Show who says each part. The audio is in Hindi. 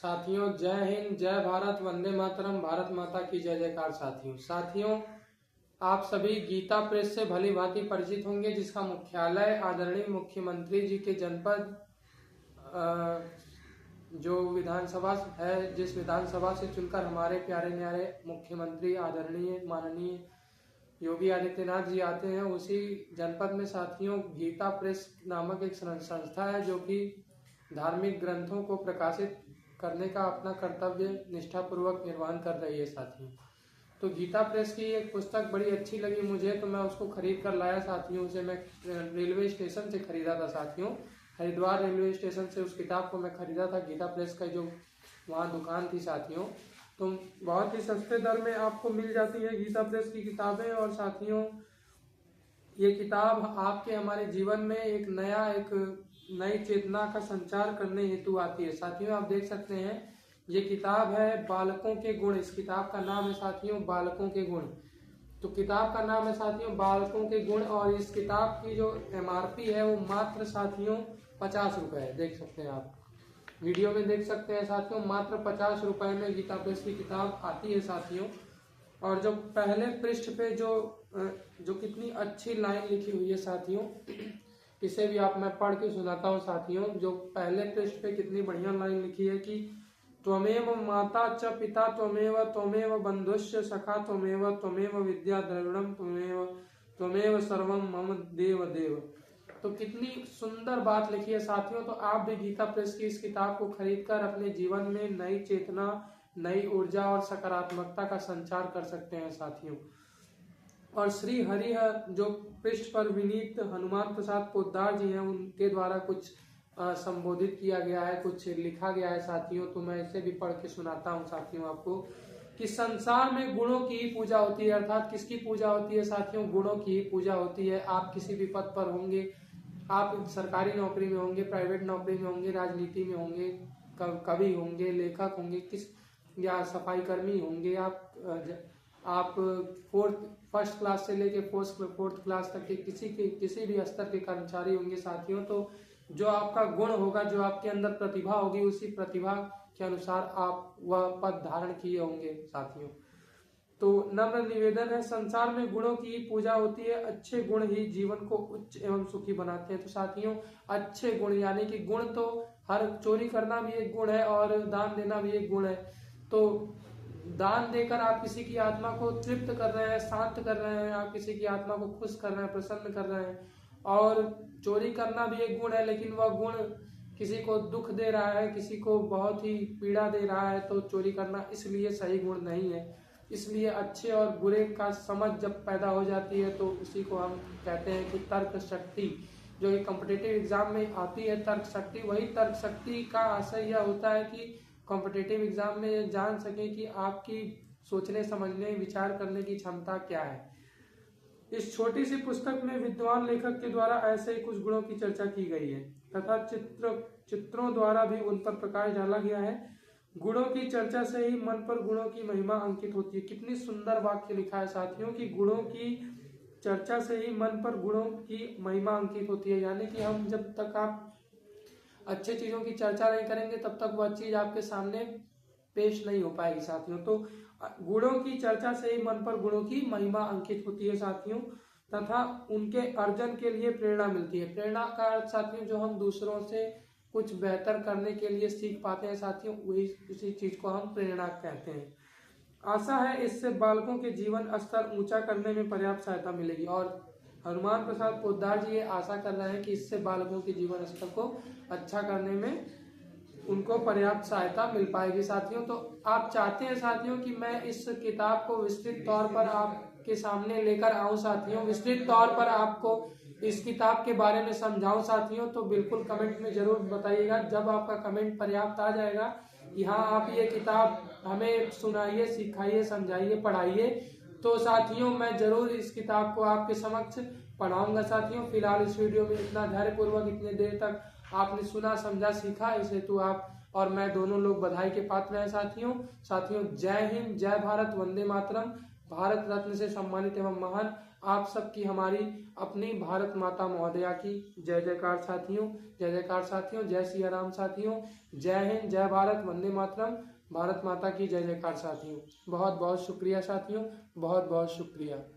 Speaker 1: साथियों जय हिंद, जय भारत, वंदे मातरम, भारत माता की जय जयकार। साथियों आप सभी गीता प्रेस से भली भांति परिचित होंगे, जिसका मुख्यालय आदरणीय मुख्यमंत्री जी के जनपद जो विधानसभा है, जिस विधानसभा से चुनकर हमारे प्यारे न्यारे मुख्यमंत्री आदरणीय माननीय योगी आदित्यनाथ जी आते हैं, उसी जनपद में साथियों गीता प्रेस नामक एक संस्था है जो कि धार्मिक ग्रंथों को प्रकाशित करने का अपना कर्तव्य निष्ठापूर्वक निर्वहन कर रही है। साथियों तो गीता प्रेस की एक पुस्तक बड़ी अच्छी लगी मुझे, तो मैं उसको खरीद कर लाया। साथियों उसे मैं रेलवे स्टेशन से खरीदा था। साथियों हरिद्वार रेलवे स्टेशन से उस किताब को मैं खरीदा था, गीता प्रेस का जो वहाँ दुकान थी। साथियों तो बहुत ही सस्ते दर में आपको मिल जाती है गीता प्रेस की किताबें। और साथियों ये किताब आपके हमारे जीवन में एक नई चेतना का संचार करने हेतु आती है। साथियों आप देख सकते हैं ये किताब है बालकों के गुण। इस किताब का नाम है साथियों बालकों के गुण। तो किताब का नाम है साथियों बालकों के गुण, और इस किताब की जो MRP है वो मात्र साथियों 50 रुपए है। देख सकते हैं आप वीडियो में देख सकते हैं साथियों, मात्र 50 रुपए में गीता प्रेस की किताब आती है। साथियों और जो पहले पृष्ठ पे जो कितनी अच्छी लाइन लिखी हुई है साथियों, इसे भी आप मैं पढ़ के सुनाता हूँ। साथियों जो पहले पृष्ठ पे कितनी बढ़िया लाइन लिखी है कि त्वमेव माता च पिता त्वमेव बंधुश्च सखा त्वमेव विद्या द्रविणम त्वमेव सर्वम मम देव देव। तो कितनी सुंदर बात लिखी है साथियों। तो आप भी गीता प्रेस की इस किताब को खरीदकर अपने जीवन में नई चेतना, नई ऊर्जा और सकारात्मकता का संचार कर सकते हैं। साथियों और श्री हरि जो पृष्ठ पर विनीत हनुमान प्रसाद पोद्दार जी हैं, उनके द्वारा कुछ संबोधित किया गया है, कुछ लिखा गया है। साथियों तो मैं इसे भी पढ़ के सुनाता हूँ साथियों आपको कि संसार में गुणों की ही पूजा होती है। अर्थात किसकी पूजा होती है साथियों? गुणों की ही पूजा होती है। आप किसी भी पद पर होंगे, आप सरकारी नौकरी में होंगे, प्राइवेट नौकरी में होंगे, राजनीति में होंगे, कवि होंगे, लेखक होंगे, या सफाई कर्मी होंगे, आप फर्स्ट क्लास से लेके फोर्थ क्लास तक के किसी भी स्तर के कर्मचारी होंगे। साथियों तो जो आपका गुण होगा, जो आपके अंदर प्रतिभा होगी, उसी प्रतिभा के अनुसार आप वह पद धारण किए होंगे। साथियों तो नम्र निवेदन है, संसार में गुणों की पूजा होती है। अच्छे गुण ही जीवन को उच्च एवं सुखी बनाते हैं। तो साथियों अच्छे गुण यानी कि गुण तो हर चोरी करना भी एक गुण है और दान देना भी एक गुण है। तो दान देकर आप किसी की आत्मा को तृप्त कर रहे हैं, शांत कर रहे हैं, आप किसी की आत्मा को खुश कर रहे हैं, प्रसन्न कर रहे हैं। और चोरी करना भी एक गुण है, लेकिन वह गुण किसी को दुख दे रहा है, किसी को बहुत ही पीड़ा दे रहा है, तो चोरी करना इसलिए सही गुण नहीं है। इसलिए अच्छे और बुरे का समझ जब पैदा हो जाती है तो उसी को हम कहते हैं कि तर्क शक्ति, जो कि कॉम्पिटिटिव एग्जाम में आती है तर्क शक्ति। वही तर्क शक्ति का आशय यह होता है कि कॉम्पिटिटिव एग्जाम में जान सके कि आपकी सोचने समझने विचार करने की क्षमता क्या है। इस छोटी सी पुस्तक में विद्वान लेखक के द्वारा ऐसे ही कुछ गुणों की चर्चा की गई है तथा चित्रों द्वारा भी उन पर प्रकाश डाला गया है। गुणों की चर्चा से ही मन पर गुणों की महिमा अंकित होती है। कितनी सुंदर वाक्य लिखा है साथियों कि गुणों की चर्चा से ही मन पर गुणों की महिमा अंकित होती है। यानी कि हम जब तक आप अच्छे चीजों की चर्चा नहीं करेंगे तब तक वह चीज आपके सामने पेश नहीं हो पाएगी। साथियों तो गुणों की चर्चा से ही मन पर गुणों की महिमा अंकित होती है साथियों, तथा उनके अर्जन के लिए प्रेरणा मिलती है। प्रेरणा का अर्थ साथियों जो हम दूसरों से कुछ बेहतर करने के लिए सीख पाते हैं साथियों, वही उसी चीज को हम प्रेरणा कहते हैं। आशा है इससे बालकों के जीवन स्तर ऊंचा करने में पर्याप्त सहायता मिलेगी। और हनुमान प्रसाद पोद्दार जी ये आशा कर रहे हैं कि इससे बालकों के जीवन स्तर को अच्छा करने में उनको पर्याप्त सहायता मिल पाएगी। साथियों तो आप चाहते हैं साथियों कि मैं इस किताब को विस्तृत तौर पर आपके सामने लेकर आऊं साथियों, विस्तृत तौर पर आपको इस किताब के बारे में समझाऊं साथियों, तो बिल्कुल कमेंट में जरूर बताइएगा। जब आपका कमेंट पर्याप्त आ जाएगा कि हाँ आप ये किताब हमें सुनाइए, सिखाइए, समझाइए, पढ़ाइए, तो साथियों मैं जरूर इस किताब को आपके समक्ष पढ़ाऊंगा। साथियों फिलहाल इस वीडियो में इतना धैर्यपूर्वक इतने देर तक आपने सुना, समझा, सीखा, इस हेतु आप और मैं दोनों लोग बधाई के पात्र हैं। साथियों जय हिंद, जय भारत, वंदे मातरम। भारत रत्न से सम्मानित एवं महान आप सबकी हमारी अपनी भारत माता महोदया की जय जयकार साथियों, जय जयकार साथियों, जय सिया राम साथियों, जय हिंद, जय भारत, वंदे मातरम, भारत माता की जय जयकार साथियों। बहुत बहुत शुक्रिया साथियों, बहुत बहुत शुक्रिया।